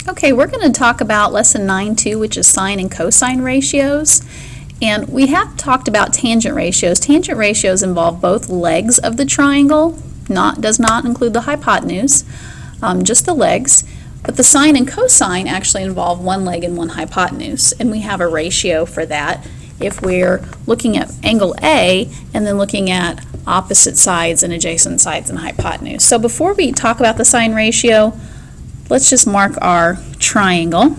Okay, we're going to talk about lesson 9.2, which is sine and cosine ratios. And we have talked about tangent ratios. Tangent ratios involve both legs of the triangle, does not include the hypotenuse, just the legs. But the sine and cosine actually involve one leg and one hypotenuse, and we have a ratio for that if we're looking at angle A and then looking at opposite sides and adjacent sides and hypotenuse. So before we talk about the sine ratio, let's just mark our triangle.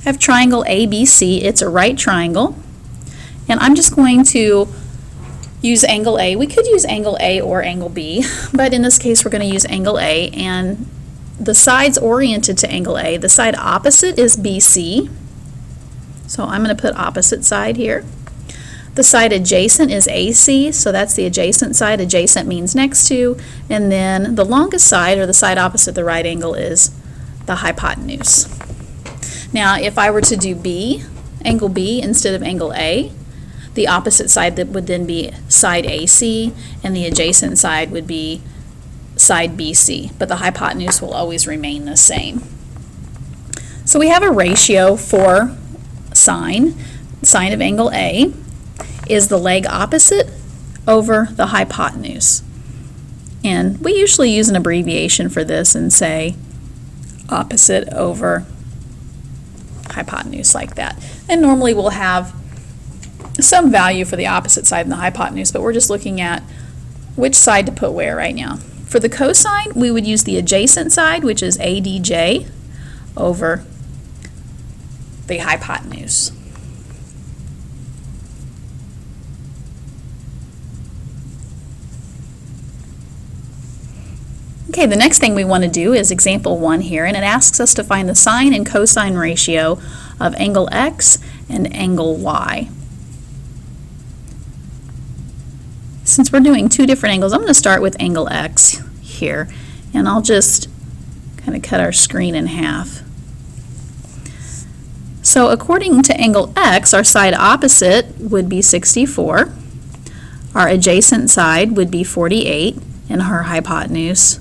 I have triangle ABC. It's a right triangle. And I'm just going to use angle A. We could use angle A or angle B, but in this case we're going to use angle A, and the sides oriented to angle A, the side opposite is BC. So I'm going to put opposite side here. The side adjacent is AC, so that's the adjacent side. Adjacent means next to. And then the longest side, or the side opposite the right angle, is the hypotenuse. Now, if I were to do B, angle B instead of angle A, the opposite side that would then be side AC, and the adjacent side would be side BC, but the hypotenuse will always remain the same. So we have a ratio for sine. Sine of angle A is the leg opposite over the hypotenuse. And we usually use an abbreviation for this and say opposite over hypotenuse, like that. And normally we'll have some value for the opposite side and the hypotenuse, but we're just looking at which side to put where right now. For the cosine, we would use the adjacent side, which is ADJ, over the hypotenuse. Okay, the next thing we want to do is example 1 here, and it asks us to find the sine and cosine ratio of angle X and angle Y. Since we're doing two different angles, I'm going to start with angle X here, and I'll just kind of cut our screen in half. So according to angle X, our side opposite would be 64, our adjacent side would be 48, and our hypotenuse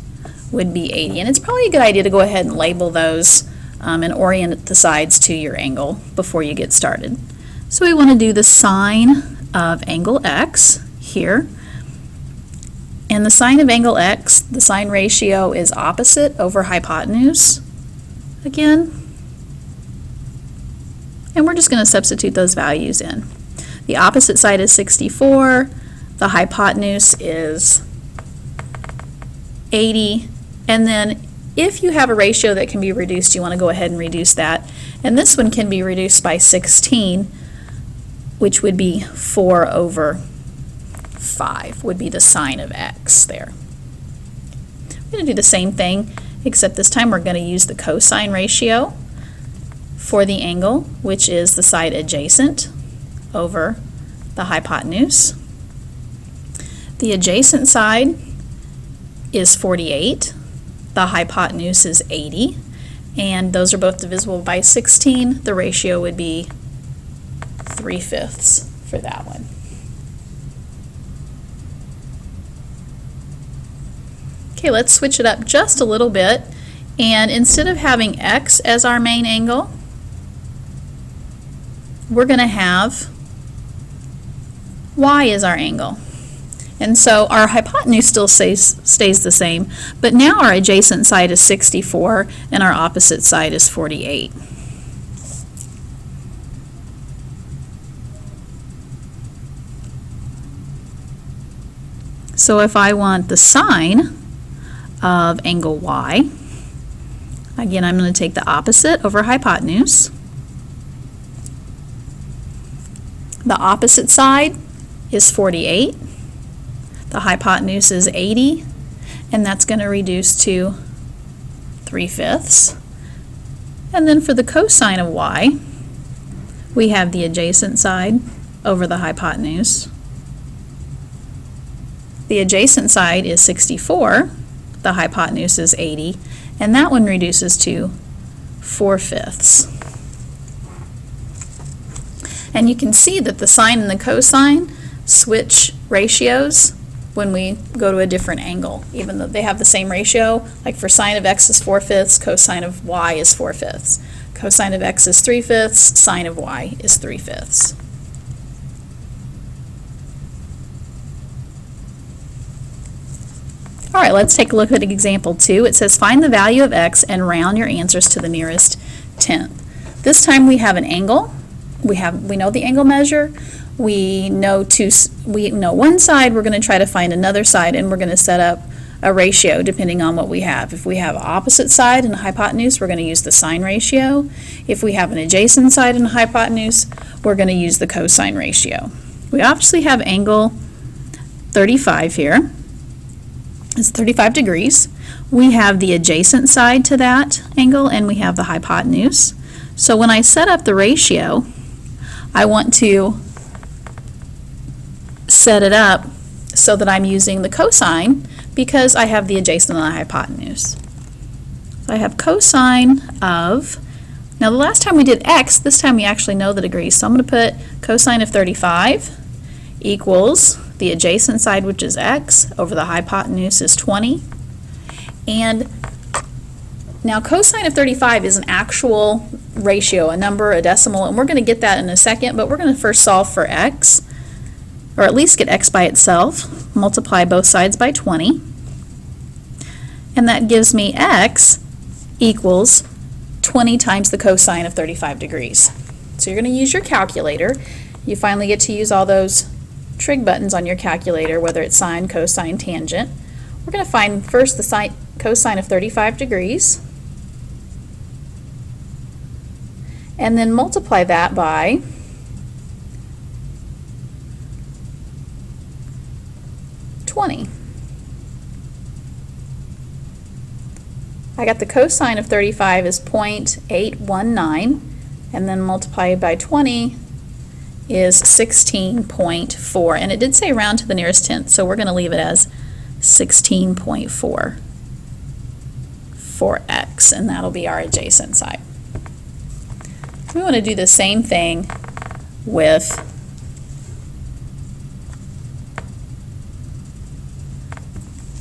would be 80. And it's probably a good idea to go ahead and label those and orient the sides to your angle before you get started. So we want to do the sine of angle X here. And the sine of angle X, the sine ratio is opposite over hypotenuse again. And we're just going to substitute those values in. The opposite side is 64, the hypotenuse is 80, and then if you have a ratio that can be reduced, you want to go ahead and reduce that. And this one can be reduced by 16, which would be 4 over 5 would be the sine of X there. We're going to do the same thing, except this time we're going to use the cosine ratio for the angle, which is the side adjacent over the hypotenuse. The adjacent side is 48, the hypotenuse is 80, and those are both divisible by 16. The ratio would be 3/5 for that one. Okay, let's switch it up just a little bit, and instead of having X as our main angle, we're going to have Y as our angle. And so our hypotenuse still stays the same, but now our adjacent side is 64 and our opposite side is 48. So if I want the sine of angle Y, again I'm going to take the opposite over hypotenuse. The opposite side is 48. The hypotenuse is 80, and that's going to reduce to 3/5. And then for the cosine of Y, we have the adjacent side over the hypotenuse. The adjacent side is 64, the hypotenuse is 80, and that one reduces to 4/5. And you can see that the sine and the cosine switch ratios when we go to a different angle, even though they have the same ratio. Like for sine of x is 4/5, cosine of y is 4/5. Cosine of x is 3/5, sine of y is 3/5. All right, let's take a look at example 2. It says find the value of x and round your answers to the nearest tenth. This time we have an angle. We know the angle measure. We know one side. We're going to try to find another side, and we're going to set up a ratio depending on what we have. If we have an opposite side and a hypotenuse, we're going to use the sine ratio. If we have an adjacent side and a hypotenuse, we're going to use the cosine ratio. We obviously have angle 35 here. It's 35 degrees. We have the adjacent side to that angle, and we have the hypotenuse. So when I set up the ratio, I want to set it up so that I'm using the cosine because I have the adjacent and the hypotenuse. So I have cosine of, now the last time we did x, this time we actually know the degrees. So I'm going to put cosine of 35 equals the adjacent side, which is x, over the hypotenuse is 20. And now cosine of 35 is an actual ratio, a number, a decimal, and we're going to get that in a second, but we're going to first solve for x, or at least get x by itself, multiply both sides by 20, and that gives me x equals 20 times the cosine of 35 degrees. So you're going to use your calculator. You finally get to use all those trig buttons on your calculator, whether it's sine, cosine, tangent. We're going to find first the cosine of 35 degrees, and then multiply that by 20. I got the cosine of 35 is 0.819, and then multiply by 20 is 16.4, and it did say round to the nearest tenth, so we're going to leave it as 16.4 for x, and that'll be our adjacent side. We want to do the same thing with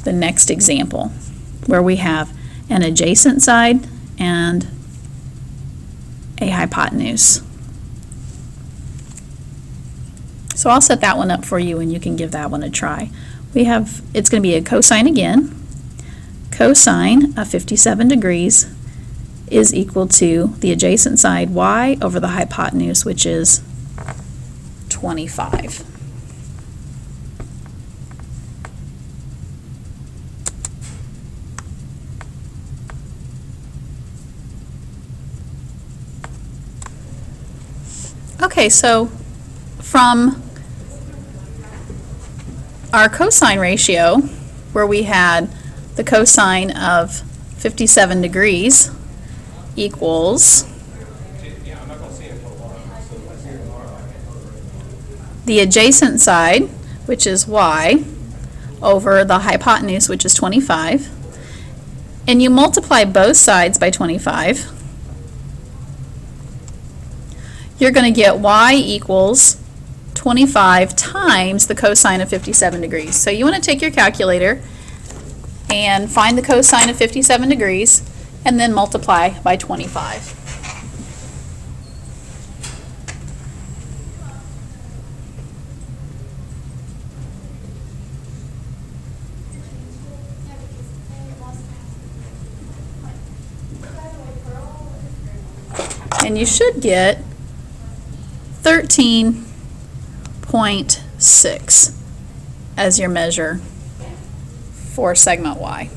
the next example, where we have an adjacent side and a hypotenuse. So I'll set that one up for you and you can give that one a try. It's going to be a cosine again. Cosine of 57 degrees is equal to the adjacent side y over the hypotenuse, which is 25. Okay, so from our cosine ratio, where we had the cosine of 57 degrees equals the adjacent side, which is y, over the hypotenuse, which is 25, and you multiply both sides by 25, you're going to get y equals 25 times the cosine of 57 degrees. So you want to take your calculator and find the cosine of 57 degrees and then multiply by 25. And you should get 13.6 as your measure for segment Y.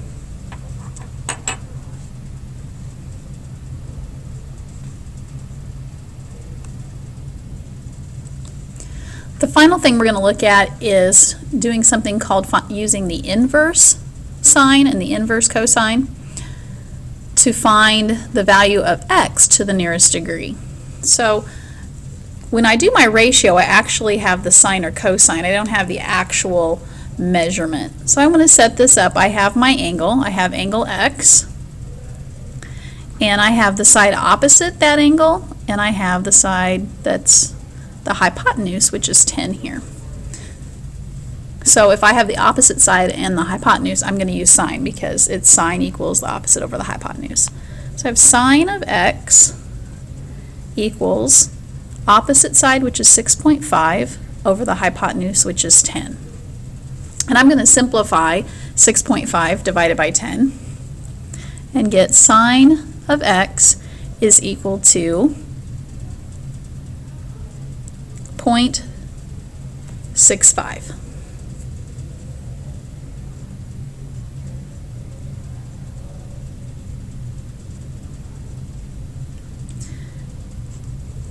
The final thing we're going to look at is doing something called using the inverse sine and the inverse cosine to find the value of x to the nearest degree. So when I do my ratio, I actually have the sine or cosine. I don't have the actual measurement. So I'm going to set this up. I have my angle. I have angle x, and I have the side opposite that angle, and I have the side that's the hypotenuse, which is 10 here. So if I have the opposite side and the hypotenuse, I'm going to use sine because it's sine equals the opposite over the hypotenuse. So I have sine of x equals opposite side, which is 6.5, over the hypotenuse, which is 10. And I'm going to simplify 6.5 divided by 10 and get sine of x is equal to 0.65.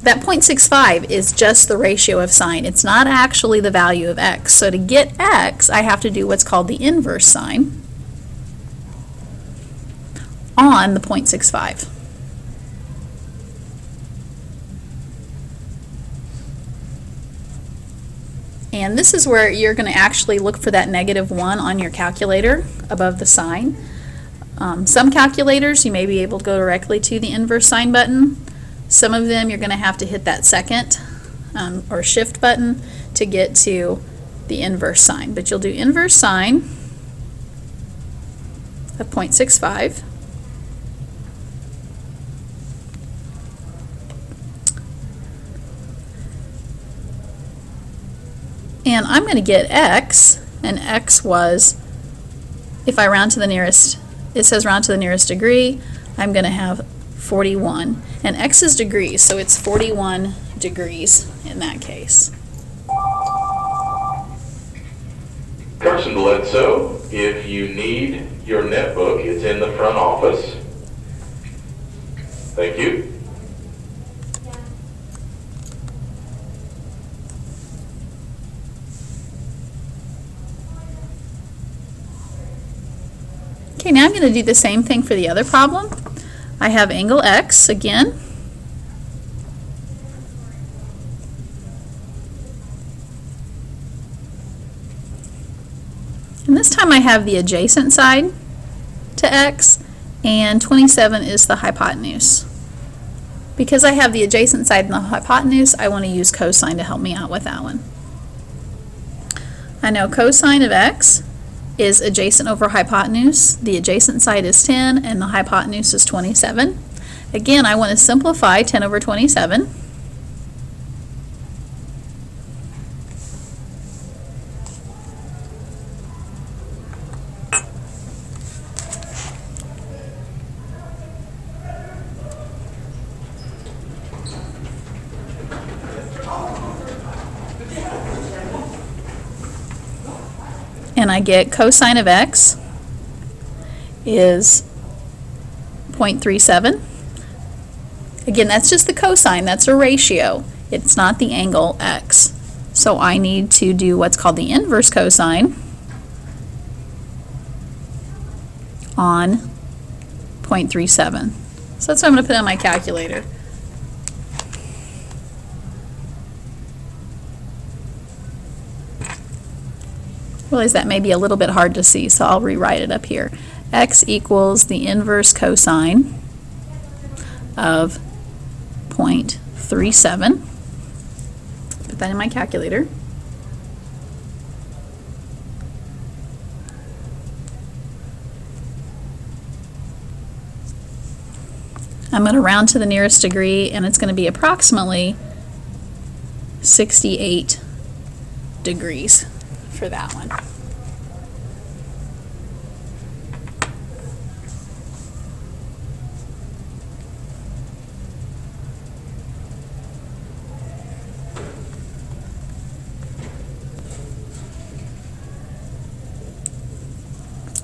That 0.65 is just the ratio of sine. It's not actually the value of x. So to get x, I have to do what's called the inverse sine on the 0.65. And this is where you're going to actually look for that -1 on your calculator above the sine. Some calculators you may be able to go directly to the inverse sine button. Some of them you're going to have to hit that second or shift button to get to the inverse sine. But you'll do inverse sine of 0.65. And I'm going to get x, and x was, if I round to the nearest, it says round to the nearest degree, I'm going to have 41. And x is degrees, so it's 41 degrees in that case. Carson Bledsoe, if you need your netbook, it's in the front office. Thank you. Okay, now I'm going to do the same thing for the other problem. I have angle x again. And this time I have the adjacent side to x, and 27 is the hypotenuse. Because I have the adjacent side and the hypotenuse, I want to use cosine to help me out with that one. I know cosine of x is adjacent over hypotenuse. The adjacent side is 10 and the hypotenuse is 27. Again, I want to simplify 10 over 27. And I get cosine of x is 0.37. Again, that's just the cosine, that's a ratio. It's not the angle x. So I need to do what's called the inverse cosine on 0.37. So that's what I'm going to put on my calculator. Realize that may be a little bit hard to see, so I'll rewrite it up here. X equals the inverse cosine of 0.37. Put that in my calculator. I'm going to round to the nearest degree, and it's going to be approximately 68 degrees for that one.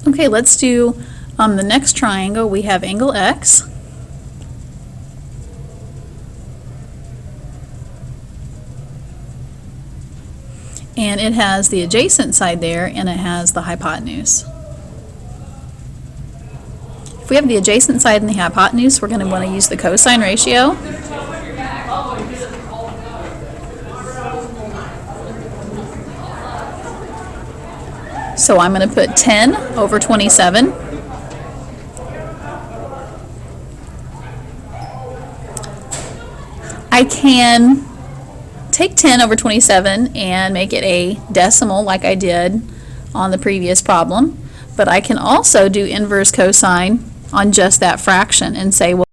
Okay, let's do the next triangle. We have angle x. And it has the adjacent side there, and it has the hypotenuse. If we have the adjacent side and the hypotenuse, we're going to want to use the cosine ratio. So I'm going to put 10 over 27. I can take 10 over 27 and make it a decimal like I did on the previous problem, but I can also do inverse cosine on just that fraction and say, well,